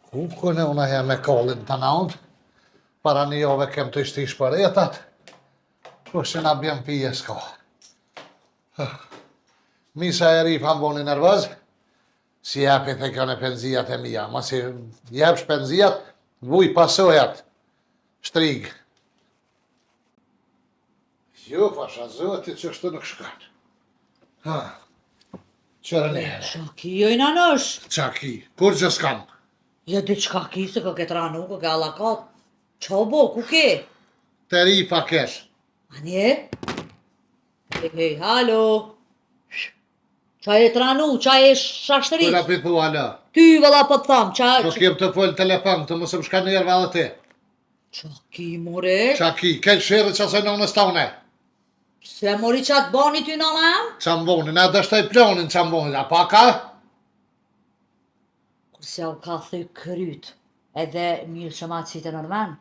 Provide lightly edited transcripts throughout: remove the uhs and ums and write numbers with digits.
Ku këne una jam me kollin të naund, para një jove kem të ishtish për jetat, po që na bjem pije s'ka. Misa e rif amboni nervëz, si japit e kjo në penzijat e mija, ma si jepsh penzijat, vuj pasojat, shtrig. Jo, pasha, zëti që shtë nuk shkat. Qërë njëherë. Qaki, jojna nësh. Qaki, kur që s'kam? Ja dy qka ki se kë këtë ranu, kë ke allakat. Qa bo, ku ke? Të rifa kesh. Anje? Hej, halo. Qa e të ranu, qa e shashtëri? Kura pitu ala. Ty vëlla po të tham, qa... Nuk jem të folë telefon, të mësëm shka njerë vallë ti. Qaki, more? Qaki, ke shirë që asoj në stone. Se mori qatë bani ty në lem? Qamboni, na dështoj plonin qamboni, a pa ka? Kurse u ka thëj kryt, edhe mirë që ma qitë nërmen.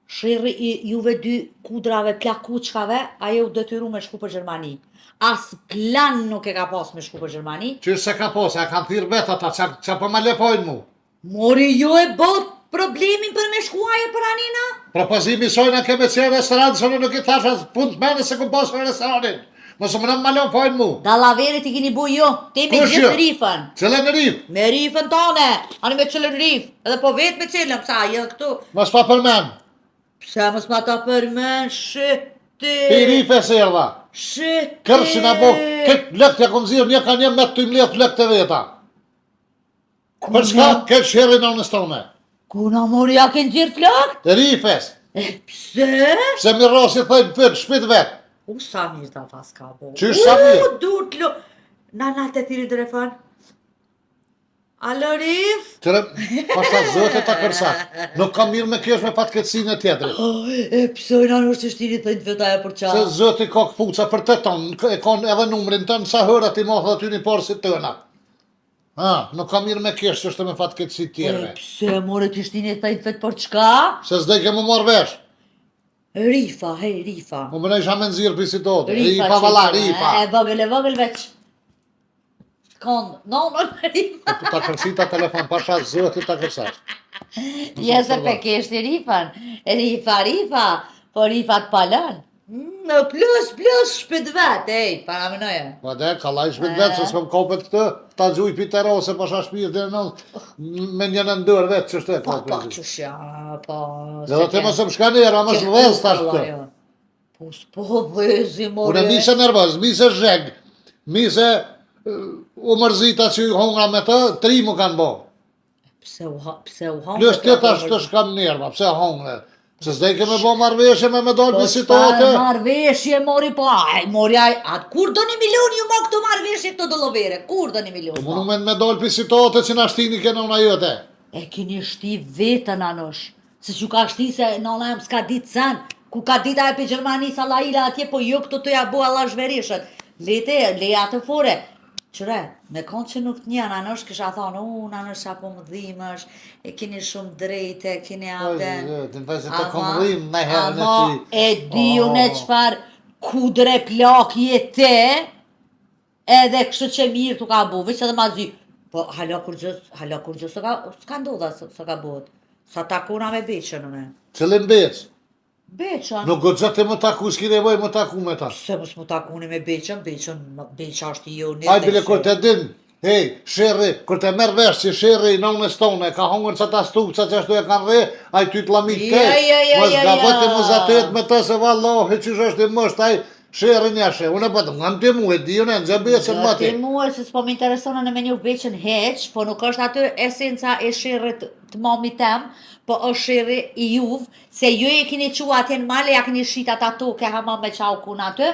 Shirri i juve dy kudrave, plakuçkave, ajo u detyru me shku për Gjermani. As plan nuk e ka pas me shku për Gjermani. Qyrë se ka posa, e kanë thirë vetë ata, që për ma lepojnë mu. Mori ju e bot problemin për me shkuaje për anina? Propozimi sojna keme që restorant, së në nuk i thasha punë të mene se ku posë në restorantin. Mësë më në ma lepojnë mu. Dallaverit i kini bu jo, te me Kush gjithë jo? rifën. Cëllën në rif? Me rifën tane, ani me cëllën rif, edhe po vetë me cëllën, pësa, jo këtu. Mas pa përmen. Pse mës ma ta përmen, shëti. Pi rif e serva. Shëti. Kërshin a bo, këtë lëkt ja kom zirë, një ka një me të im letë lëkt e veta. Për shka, këtë shirë në stone. Kuna mori ja kënë gjirë flak? Të rifes. Pse? Se mi rosi thëjnë fërë, shpit vetë. U sa mirë ta pas ka bo. Qysh sa mirë? Dur t'lo... Na të tiri telefon. Alo Rif? Tërë, pashta zëtë ta kërsa. Nuk kam mirë me kesh me fatketsinë e tjetëri. E pësojna nështë të shtiri thëjnë të vetaja për qa. Se zëti ka këpuca për të tonë, e konë edhe numrin tënë, sa hërët i mohë dhe ty një porë si tëna. Nuk kam mirë me kesh që është me fatketsi tjerëve. E pse more të shtiri thëjnë të vetë për çka? Se s'dej ke më morë vesh. Rifa, hej, Rifa. Më bënej isha me nëzirë për si tote. Rifa vala, Rifa. E vogël veç. Këndë, nonën Rifa. Ta kërsita telefon, pasha zëti ta kërsash. Jese pe keshti Rifan. Rifa, po Rifa të palën. Në plus, shpit vetë, ej, para mënoje. Ma dhe, kalaj shpit vetë, se s'pëm kopet këtë, ta gjuj pitero, se pasha shpirë dhe në me një në ndër vetë, që shte. Pa, qëshja, pa... Dhe dhe te më se më shka njerë, a më shë vëzë tash këtë. Po s'po vëzi, more... Unë mise nervëz, mise zheg, mise u mërzita që i hongra me të, tri mu kanë bo. Pse u hongra... Plus të tash të shkam njerë, pse hongre. Se s'dej ke me bo marveshje me me dojnë për situatë. Po marveshje, mori, po, mori, kur do 1 milion ju mo këtu marveshje këto dëllovere, kur do 1 milion? Po munu me dojnë për situatë që na shtini kena una jote. E kini shti vetën anosh, se që ka shti se nëna em s'ka ditë sen, ku ka ditë aje për Gjermani sa la ila atje, po jo këto të ja bu Allah zhverishët. Lete, leja të fore. Qëre, me konë që nuk të njën, anosh kësha thonë, anosh apo më dhimësh, e kini shumë drejte, kini ape... Të në të kom rrim me herën e ti. Ama e di unë e qëfar kudre plak jete, edhe kështë që mirë të ka bu, veç edhe ma zi, po hala kur gjë s'ka ndodha së ka bot, sa takuna me beqën une. Qëllin beq? Beqën. Nuk gëtë të më taku, s'ki nevoj më taku me ta. Se mës më takuni me beqën është i jo një... Aj bile kur të din, hej, shirri, kur të merë vesh që shirri në në stone, ka hongër që ta stupca që ashtu e kanë re, aj ty të lamit te, mës gabët e më zatet me të se vallohi që është i mësht, aj shirri njëshe, unë e pëtë, nga në të mu e di, unë e në gjë beqën më ti. Të mu e se s'po më interesonë në me një beqën heq, po nuk është aty esenca e shirrit të mami tem, po është shirri i juvë, se ju e kini qua atje në male, ja kini shita ta toke hama me qau kuna aty,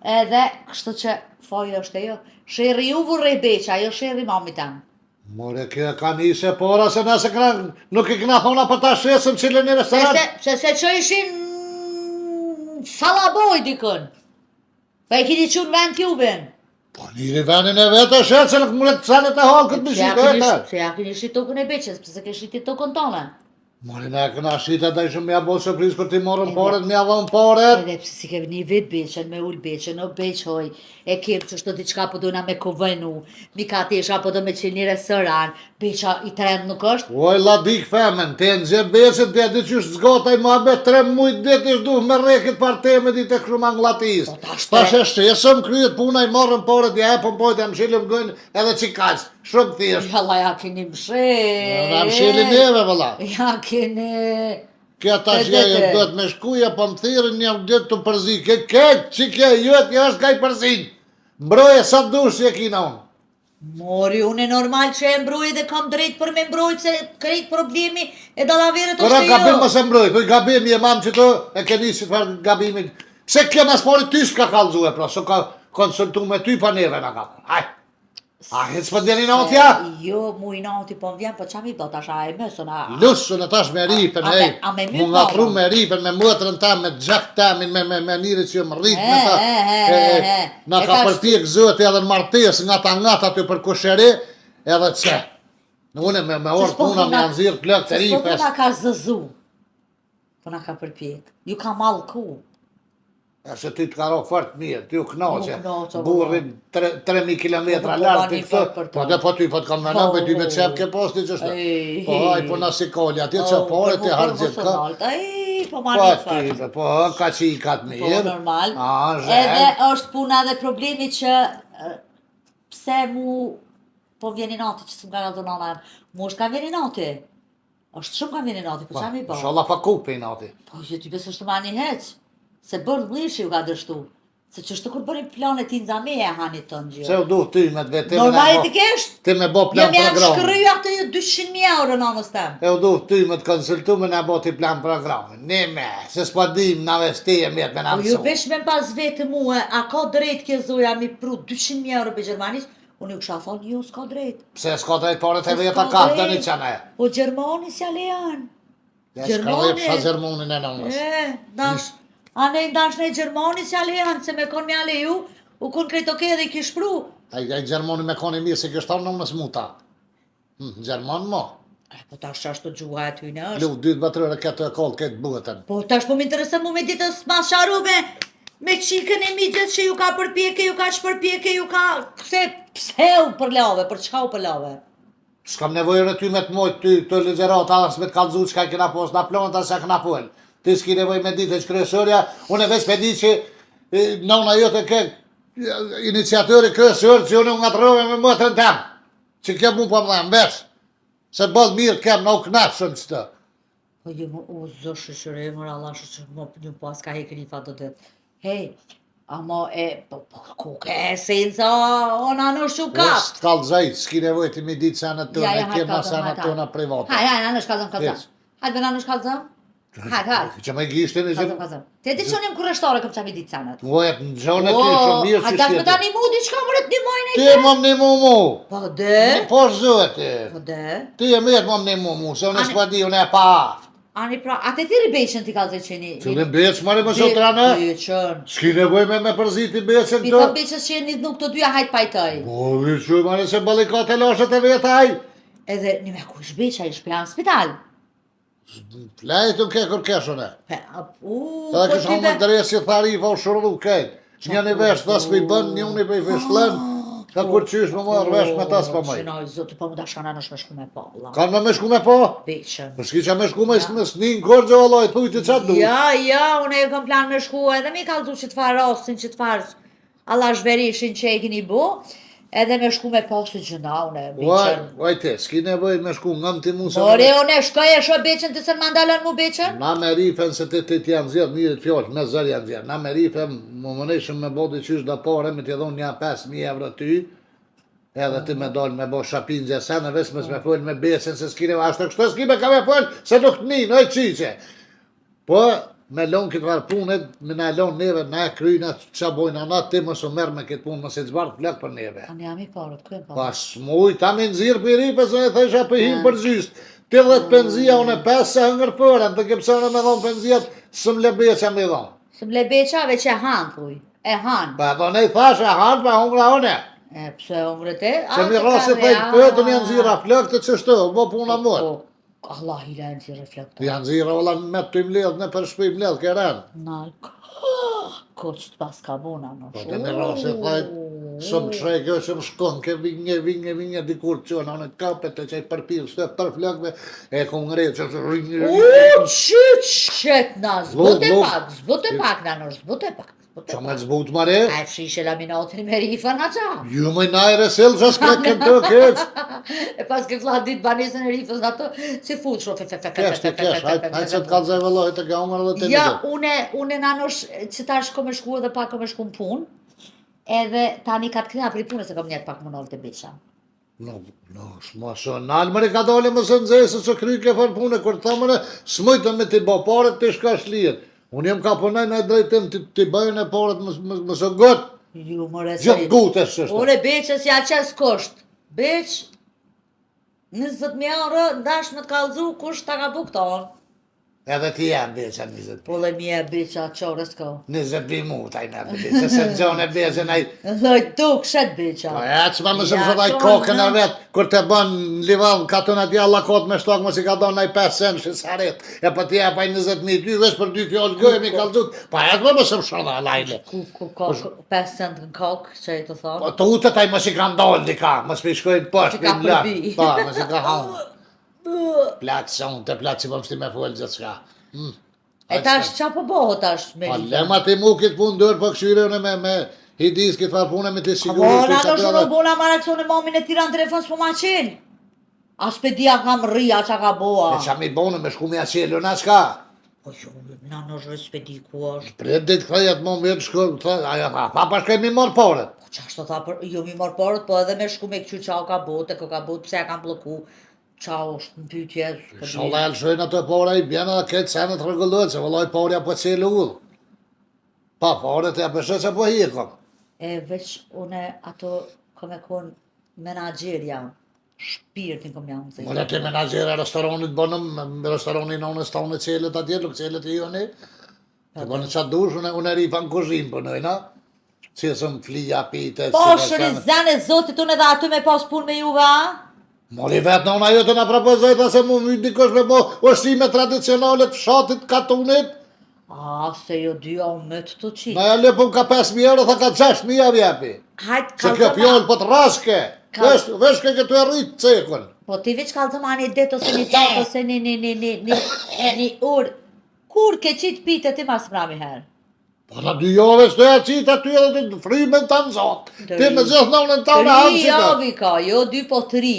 edhe kështu që fojë është e jo. Shirri juvë rej beqa, jo shirri mami tem. More, kjo ka njëse pora, se nëse nuk i këna thona për ta shesëm qëllë një restorant. Se që ishin salaboj dikën, pa e kini qunë vend t'juvin. Po njëri venin e vetë e shetë, se nuk më të sanet e halë këtë bishit e të. Se ja kini shit tokën e beqës, pëse ke shiti tokën tonë. Mori ne këna shita da ishëm mja bo surprizë për ti morën paret, mja dhon paret. Edhe pse si ke një vit beqen, me ull beqen, o beq hoj, e kem që shto diçka po dojna me kovenu, mi ka tesha po do me qenë një restoran, beqa i trend nuk është? Oj, ladik femen, te në gjë beqen, te di qysh zgotaj ma be 3 mujt dit ish duh me rekit parteme dit e këshu manglatis. Ta sheshesëm kryet puna i morën paret, ja e pëmpojt, ja mshilim gëjnë edhe qikaq, shumë thjesht. Jalla, ja keni mshet. Na mshili neve, vëlla. Ja keni... Kja ta shjeje do të me shkuja, po më thirin një ditë të përzi. Që kje jëtë, një është ka i përzin. Mbroje sa dush që e kina unë. Mori, unë e normal që e mbroj dhe kam drejt për me mbrojt se krejt problemi e dalaverët është Kora jo. gabim më se mbroj, të gabim je mamë që të e ke njësit farë gabimin. Pse kje mas mori ty s'ka kalzue, pra, so ka konsultu me ty pa neve në kapën. Haj, a hec për djeni notja? Jo, mu i noti po më vjen, po qa mi do tash a e mësën a... Lusën e tash me ripen, ej. A me mytë Mu nga pru me ripen, me mëtërën ta, me gjak tamin, me njëri që më rrit me ta. Na ka përpjek zëti edhe në martes, nga ta ty për kusheri, edhe që. Në une me orë puna me anëzirë plëk të ripes. Po na ka zëzu, po na ka përpjek, ju ka malku. E se ty të karo fort mirë, ty u knoqe, knoqe, burrin 3000 kilometra lartë të këtë, po dhe po ty po të kam nëna, po ty me qep ke posti që shtë. Po haj, po nësi kolli, atje që pare të hargjit ka. Po marrë një Po ty, po ka që i katë mirë. Po normal. Zhen. Edhe është puna dhe problemi që pse mu po vjeni nati që s'm ka nga nana em. Mu është ka vjeni nati. është shumë ka vjeni nati, po qa mi ba? Shala pa kupe i nati. Po që ty besë është të mani heq. Se bërë mlishi ju ka dështu. Se që është të kur bërim planet ti nëza me e hanit të në gjë. Se u duh ty me të vetë. Normalitikisht. Ti me bo plan program. Jam janë shkryja të 200.000 euro në anës tem. E u duh ty me të konsultu me në bo ti plan programin. Ne me, se s'pa dim në vesti e mjetë me në Po ju vesh me pas vetë muhe, a ka drejt kjo zoja mi pru 200.000 euro për Gjermanis, unë ju kësha thonë, jo, s'ka drejt. Pse s'ka drejt pare të veta ka, të një qene. Po Gjermani s'ja lejan. Ja s'ka lepsha Gjermonin e nëmës. A ne ndash në Gjermani s'ja lejan, se me kon me ale ju, u kon krejt oke dhe i kish pru. A i Gjermani me kon e mirë se kështë tonë nëmës muta. Gjerman mo. Po tash që ashtu gjuha e ty në është. Lu, 2 batërëre këtë e kollë, këtë bëtën. Po tash po m'interesë mu me ditës mas sharuve, me qikën e midjet që ju ka përpjeke, ju ka shpërpjeke, ju ka... Pse u përlave, për çka u përlave? S'kam nevojën e ty me të mojtë ty të legjerata, as me të kalzu që ka kina pos, na plonët as e këna pull. Ti s'ki nevoj me ditë që kryesërja, unë e veç me di që nëna jote ke iniciatori kryesër që unë nga të rove me mëtën tem, që ke mu po më dhem veç, se bëllë mirë kem në u knatë shumë që të. Po ju më u zë shëshëre, mërë Allah shëshë më një pas ka hekë një fatë të të. Hej, ama e, ku ke esenca, ona në shukat. Së t'kallë zaj, s'ki nevoj ti mi ditë sana të në kemë sana tona private. Hajde, në shkallëzëm, kallëzëm. Hajde, në shkallëzëm. Hajde. Që me gjishtë në Kallëzëm, kallëzëm. Te di që unë jem kërështore këm qa mi ditë sanat. Ujet, në gjonë e ty shumë mirë që shkjetë. Hajde, me ta një mu, diçka më rët një mojnë e Ti e më një mu. Po dhe? Po zëhet ti. Po dhe? Ti e mirë më një mu, se unë e s'pa di, unë e pa aftë. Ani pra, atë ti ribeqën ti kallëzë që një... Cëllin beqë, mare më sotranë? Beqën. S'ki nevoj me përziti beqën Mi të? thë beqës që një nuk të dyja hajtë pajtoj. Po, vishë, mare se balikat e lashet e vetaj. Edhe, një me kush beqa i shpja në spital. Lejtë në ke kërkeshën e. Edhe kështë po hamë më dresi thari i fa shurlu kejtë. Një një vesh thas për i bën, një unë i për i fishlën. Ka kur qysh më marrë vesh me tas për mëj. Qenoj, zotë, po më da shkana nësh me shku me po. Kanë me shku me po? Beqën. Për s'ki qa me shku me s'nin kërgjë vallaj, thujti qatë du. Ja, unë e kam plan me shku edhe mi kalzu që të farë rosin, që të farë Allah shverishin që e kini bu. Edhe me shku me posu gjëna, une beqën. Vaj te, s'ki nevoj me shku ngëm ti mu se... More, une shkoj e shoj beqën të sën mandalën mu beqën? Na me rifen se ti janë zjedh mirë të fjollë, me zërë janë zjedh. Na me rifen, më mëneshëm me bodi qysh da pare, me t'i dhon një 5.000 euro ty, edhe ti me dollë me bo shapin gjesen, e vesë me folë me besin, se s'ki nevoj, ashtë të kështë s'ki me ka me folë, se nuk të një, oj qiqe. Po, me lonë këtë varë punët, me na lonë neve, na kryna qa bojnë anat, ti më së merë me këtë punë, më se të zbartë plek për neve. A ne jam i parët, kërën parët? Pas muj, ta me nëzirë për i ripe, se e thesha për him për gjystë. Ti dhe të penzia, unë e 5 se hëngër përën, të këpësone me dhonë penzijat, së më lebeqa me dhonë. Së më lebeqa veç e hanë, thuj, e hanë. Pa do ne i thash e hanë, pa hungra one. E, pëse umre te? Se mi rrasi thejt pëtë një nëzira flëk të qështu, bo puna mërë. Allah i lenë që reflektor. Janë zira valla me të mledh, në për shpëj mledh kërën. Nalë, koç të pas ka bona në Po të me rase thajt, shumë shrej kjo që më shkon, ke vinje dikur që në në kapet e që i përpil, shtë për flakve, e ku ngrej që që Qyt na, zbut e pak në nërë, zbut e pak. që me zbut mare? A e fshishe laminatin me rifa në qa. Ju më najre sel që s'kreken të keq. E pas ke flat dit banesën e rifës në ato, si fut shro, Kesh, hajtë që të kalzaj vëllohi të ga umër dhe të Ja, një. une nanosh, që tash kom e shku edhe pak kom e shku në pun, edhe tani ka të këna pri punës e kom njetë pak më nëllë të beqa. No, shma shë nalë mëri ka dole më së nëzese që kry ke farë punë, kur të mëre smëjtë me t'i bo paret të shka shlijet. Unë jem ka punaj në drejtim t'i bëjnë e paret më së gëtë. Ju më resë. Gjithë gute së shtë. Ure beqës ja qes kosht. Beq, 20.000 euro, ndash me t'kallzu, kush t'a ka bukton. Edhe ti jam beqa 20. Po le mje beqa qore s'ko. 20 mutaj në beqa, se në gjonë e beqën aj. Dhoj tu këshet beqa. Po e që ma më shumë shëtaj kokën e vetë, kur të bën livan katën e tja lakot me shtokë, më si ka donë aj 5 cent shisaret, e për tja pa 20.000 ty, vesh për 2 fjallë gëjë mi kalzut, pa e të më shumë shëta lajle. Ku 5 cent në kokë, që i të thonë. Po të utët aj më si ka ndollë dika, më s'pi shkojnë poshtë, Që ka përbi. pa, më si ka hangë. Platë sonë, të platë që pëmështi me folë gjithë shka. E tash qa po boho tash me Pa rifën? lema ti mu kitë punë dërë, po këshyre në me hidis kitë farë punë me të Po sigurisht. na do shumë bona mara kësone momin e tira në telefon s'po ma qenë. As pe dia kam rria qa ka boa. E qa mi bonë me shku me aqelu në shka. Po jo, na në respedi ku është. Pret ditë këtëjet më më jetë shku, pa shkaj mi morë porët. Po qa shto tha për, jo mi morë porët, po edhe me shku me këqy qa o ka bote, ko ka bote, pse e kam bloku. Qa është në pytje. Sholla e lëshojnë ato pora i bjena dhe këtë senet regulluat, se vëlloj porja po qelë ullë. Pa porët e apëshë që po hikom. E veç une ato kom e kon menager jam. Shpirtin kom jam zë. Mële ti menagere restoranit bënëm, restoranin onës tonë qelet atje, luk qelet i joni. Të bënë qatë dush, unë rifa në kuzhinë bënojna. Qesëm flija, pite, Po shërizane zotit unë edhe aty me pas pun me juve, a? Mori vetë në una jote në propozojta se mu më dikosh me bo ushqime tradicionale të fshatit katunit. A, se jo dy o më të qitë. Na ja lepëm ka 5.000 euro, tha ka 6.000 javë jepi. Hajt Se kjo pjollë po të rashke. Veshke këtu e rritë cekun. Po ti veç kalzëma një det ose një tak ose një ur. Kur ke qitë pite ti mas mrami herë? Po në 2 jove së të e qitë aty edhe të frimen të nëzot. Ti me gjithë nënën të në hanë 3 javi ka, jo 2 po 3.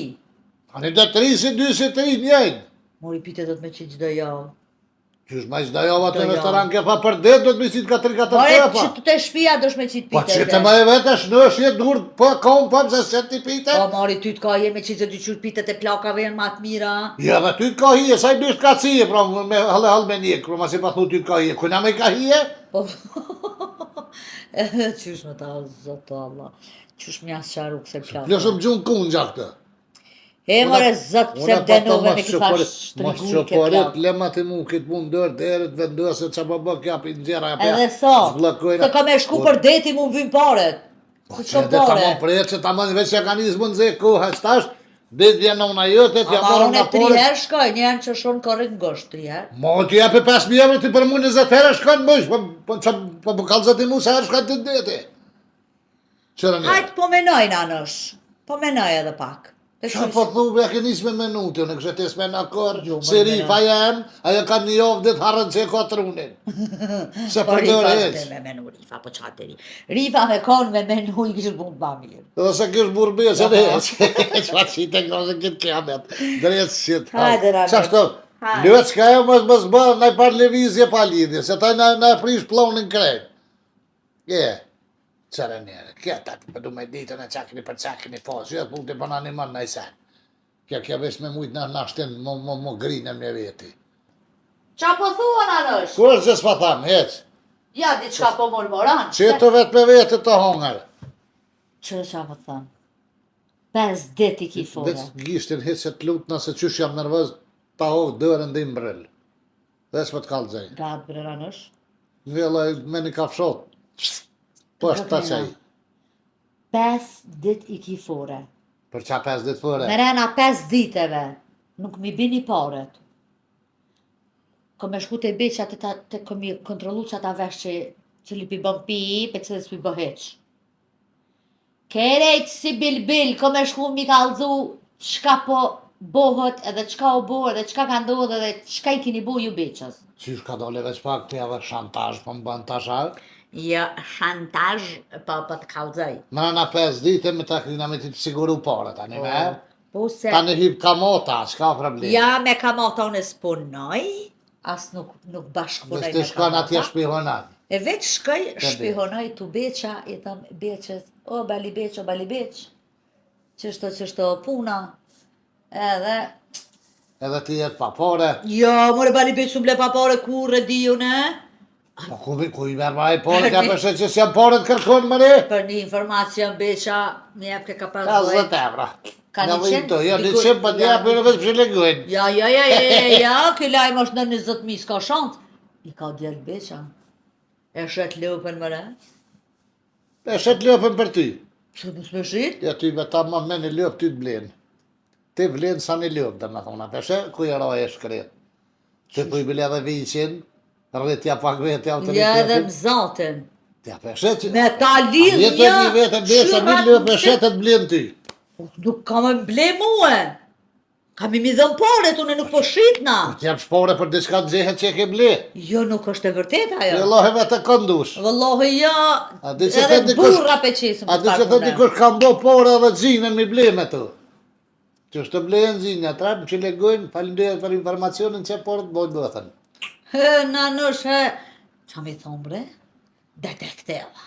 Ani dhe 3 si 2 si 3 njëjnë. Mori pite do të me qitë gjdo javë. Qysh ma qda jova të restoran ke pa për det, do të me qitë ka 3-4 More, tepa. që të të shpia do shme qitë Po pite. që të ma e vetë është në është jetë dur, po kom pëm se se ti pite. Po mori ty të ka je me qitë se dy qurë pitet e plakave janë matë mira. Ja, dhe ty të ka hije, saj dysh ka cije, pra me halë me njekë, pra ma si pa thu ty të ka hije. Kuna me ka hije? Po, qysh me ta zoto Allah. Qysh me jasë qaru këse plakave. Plesëm gjunë kunë gja këtë. E more zot pse denove me këtë fash Mos shtrëgulli që ke porit, plak. lema ti mu këtë punë dërë, dherët vendose që pa bë kja për nxera e Edhe so, se ka me shku për deti mu vim paret. Po Se që s'ka edhe ta pare. mon prejtë që ta mon veç që ka njësë më nëzhe koha qëtash, dhe vjen në jote, t'ja Ama morëm unë në 3 porit. herë shkoj, një herë që shonë korrekt ngosht 3 herë. Mo t'ju jepi 5.000 euro ti për mu 20 herë shkojnë mësh, po më kalzët i mu se herë shkojnë të deti. Qërë një? Hajt po menoj nanosh, po menoj edhe pak. E Qa shush. po thuve, a ke njës me minuti, unë kështë tes me në akor, Jo, se më rifa jem, ajo ka një ovë dhe të harën që e ka trunin. Se Po për rifa dërë është heq. me menu, rifa po qatë ri. Rifa me konë me menu i kishë bund ba mirë. Dhe se kështë burbe, se dhe heq. Qa qite nga se këtë kiamet. Drejtë shqit. Hajde, Rame. Qashto, Hajde. lëtë s'ka e mos bë, na i par levizje pa lidhje, se taj na e prish plonin krejt. Qërë njere, kjeta të përdu me ditën e qakni për qakni pas, jo punë të bëna një mën në i sen. Kja vesh me mujtë në nashtin, mo grinë me veti. Qa po thua nanosh? Kur që s'pa thamë, heq? Ja, diçka po murmuran. Që të vetë me vetë të hongër. Që qa po thënë? 5 dit i ki fore. Dhe gishtin hitë që të lutë nëse qysh jam nervëz, ta hovë dërën dhe imbrëll. Dhe s'po të kalëzaj. Gatë bre nanosh? Vjela me një kafshot. Po është ta qaj. 5 dit i ki fore. Për qa 5 ditë fore. Me rena 5 diteve. nuk mi bini paret. Kom me shku të beqa të kom i kontrolu që ata vesh që li pi bën pi, pe që dhe s'pi bëheq. Kerejt si bil, kom me shku mi kalzu qka po bohët edhe qka o bo edhe qka ka ndodhë edhe qka i kini bo ju beqës. Qysh ka dole veç pak të edhe shantazh, po më bën tashar? Jo, shantazh, po të kalzoj. Mrena 5 dite me ta krina me ti të siguru pare tani me? Po se... Tani hip kamota, s'ka problem. Ja, me kamata unë s'punoj, as nuk bashkëpunoj me kamata. Vështë shkon atje shpihonat. E veç shkoj, shpihonoj të beqa, i thëm beqës, o bali beq, qështo puna, edhe... Edhe ti jetë pa pare. Jo, more bali beq s'u ble pa pare kur e di unë, Po ku i merë i pare, ka përse që s'jam pare të kërkon më ne? Për një informacion beqa, më jep ke ka pas 50 evra. Ka Në 100? vijto, jo 100 për t'ja për në veç pëshilegojnë. Ja, këj lajmë është në 20.000 s'ka shantë. I ka djellë beqa. E shet lopën më re? E shet lopën për ty. Që më s'me shit? Ja ty me ta më me një lopë ty të blenë. Ti blenë sa një lopë, dhe me thona. Peshe, ku i roj e shkret. Që ku i bile dhe vicin, rritja pak vetë ja Ja edhe më zatën. Ja peshe që... Me ta lidh Jetët një vetë e besa, një lopë e shetet blenë ty. Nuk kam e ble muë. Kam i mi dhëm paret, unë nuk po shitna. T'jam shpore për diçka të gjehet që e ke ble. Jo, nuk është e vërtet ajo. Wallahi me të këndush. Wallahi ja, A di që edhe thë dikush- burra pe qesëm. A di që thë dikush kam bo pore edhe xhinën mi ble me të. Që është të blenë xhinja, trapë që legojnë, falimderit për informacionin që porët bojnë bëthën. Nanush, qa mi thonë bre? Detekteva.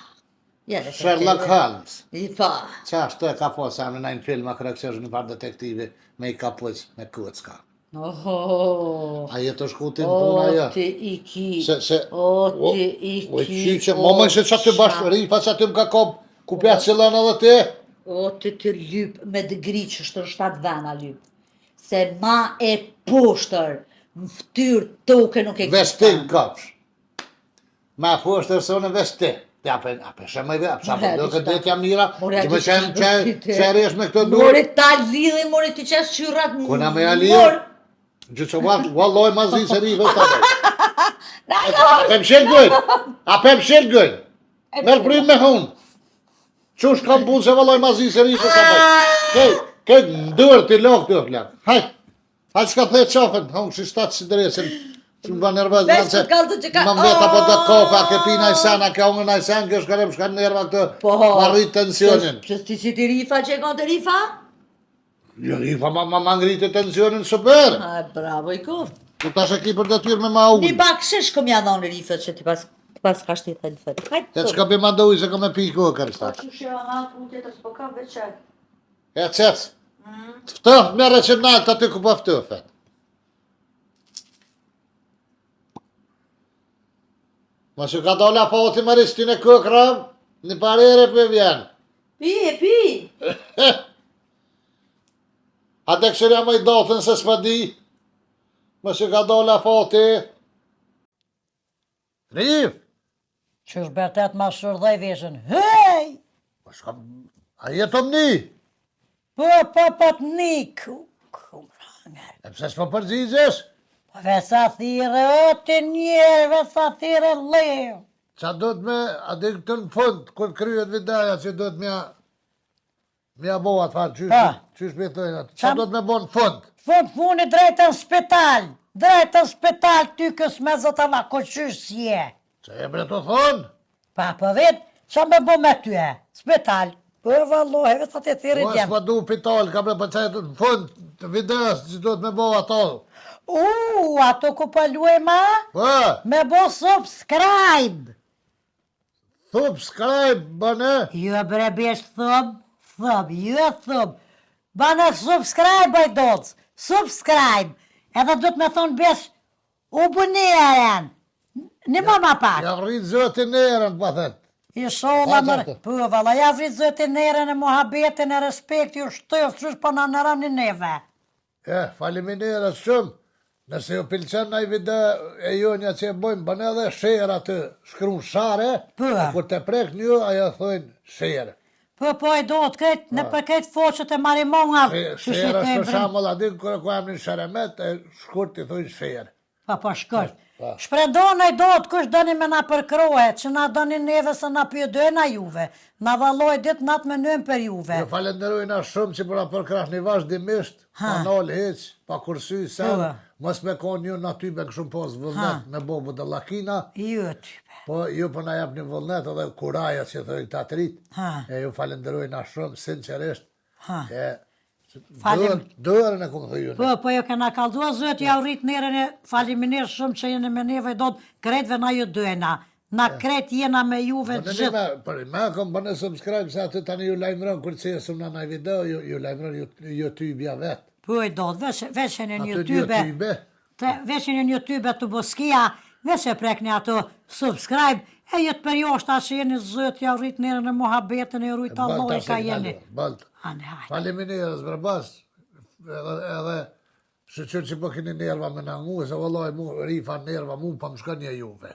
Ja, detekteve. Sherlock Holmes. I pa. Qa ashtu e ka po sa në najnë film a kërëksesh një par detektivi me i kapuq me kucka. Oho. A jetë është kutin puna O, jo? ti i ki. Se... O, ti i O, ki. qyqe, mama se qa të bashkë rifa, qa të më ka kop, ku pja qëllën edhe ti? O, ti të lyp me dëgri që është në 7 vena lyp. Se ma e poshtër, më ftyrë toke nuk e Vestin kopsh. Ma poshtër se unë vestin. Ja, ape shemë i dhe, apsa për do këtë detja mira, që më që resh me këtë dur. Mori ta lidhi, mori ti qes qyrat në Kuna me ja lidhë? Gjë valloj ma zi se rifës të dhe. Ape më shel gëjnë, merë prim me hunë. Qush kam punë se valloj ma zi se rifës të dhe. Këtë ndërë t'i lokë të flak. Hajtë s'ka thejtë qafën, hunë që shtatë si dresin. Që më ba nervëz, më mbeta po të kofe, a ke pi najsen, a ke ongë najsen, kjo shkarem shka nerva këtë, ma rritë tensionin. Që ti që ti rifa që e ka të rifa? Jo, rifa ma ngritë tensionin super. Bravo i kur. Ku ta shë ki për të tyrë me ma unë. Një bak shesh kom ja dhonë rifët që ti pas ka shtitë të fëtë. E qka bi ma ndohi se kom e pi kokër shtak. Që shë nga unë tjetër s'po ka veqe. E qëtës, të ftëft mere që nalë të aty ku po ftëfet. Ma që ka dolla foti më ristin e këkram, një parere për vjen. Pi. A të këshërja më i dotën se s'pa di, ma që ka dolla foti. Rif! Që është bërtet ma shërdhej veshën. Hej! A jetë omni? Po të një kumranger. E pse s'po përgjigjesh? Po vesa thire, o të njerë, vesa thire leo. Qa do të me, a dhe këtë në fund, kër kryet videja që do të mja bo atë farë, qysh me thojnë atë, qa do të me bo në fund? Fund drejtën spital, ty kës me zotama, ko qysh s'je. Që e bre të thonë? Pa, po vetë, qa me bo me ty e, spital. Po vallohi, vesa të thire Po djemë. s'pa du pitol, ka bre për qajtë në fund të videjas që do të me bo ato. Ato ku po luaj ma? Po, Me bo subscribe. subscribe, bëne. Jo bre besh thub. Bane subscribe aj doc. Subscribe. Edhe du të me thonë besh u buneren. Një ma pak. Ja rritë zëtin erën, pa thëtë. I sholla Pa, më... qartë. Po, valla, ja vrit zëtin erën e muhabetin e respekti u shtëf, qysh po në nëram një neve. Faleminderit shumë. Nëse ju pëlqen në i video e jonja që e bojmë, bënë edhe share atë, shkru share, Po. kur të prek një, ajo thojnë share. Po e do të kretë, në për kretë foqët e marimonga. Shere është për shamull, adin kërë ku em një Sheremet, e shkurt të thujnë shere. Po, shkurt. Shpredone do të kush dëni me na përkrohe, që na dëni neve se na pjëdojna juve. Na valoj dit natë me nëmë për juve. Jo falenderojna shumë që përra përkrah një vazhdimisht, pa nalë heq, pa kursy, sen, mos me konë ju në tybe këshumë posë vëllnet me bobu dhe lakina. Jo tybe. Po ju për na jep një vëllnet edhe kuraja që thëjnë të atërit. E ju falenderojna shumë, sinqerisht. Dërën e këmë thëjune. Po jo kena kaldua zëtë, ja u rritë nërën e faliminir shumë që jene me neve do të kretve na ju dojna. Na kret jena me juve të gjithë. Me kom bënë subscribe se aty tani ju lajmëron kërë që jesëm në nëj video, ju lajmëron YouTube-ja vetë. Po e do, veçen e një YouTube, veçen e një YouTube të Boskia, veç e prekni ato subscribe, e jetë për jo është asë jeni zëtë, ja rritë nërë në muhabetën e rritë Allah e ka jeni. Faleminirës brebas, edhe shëqër që po kini nerva me në ngu, se vëllaj mu rifa nerva mu pa më shka një juve.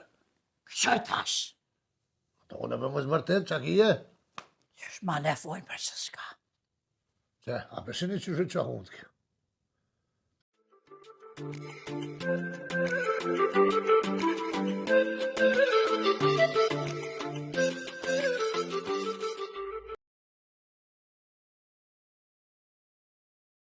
Qërë tash? Të une për më zbërtet, që ki je? Qësh ma ne fojnë për që s'ka. Që, a përshini që shë që hundë kjo.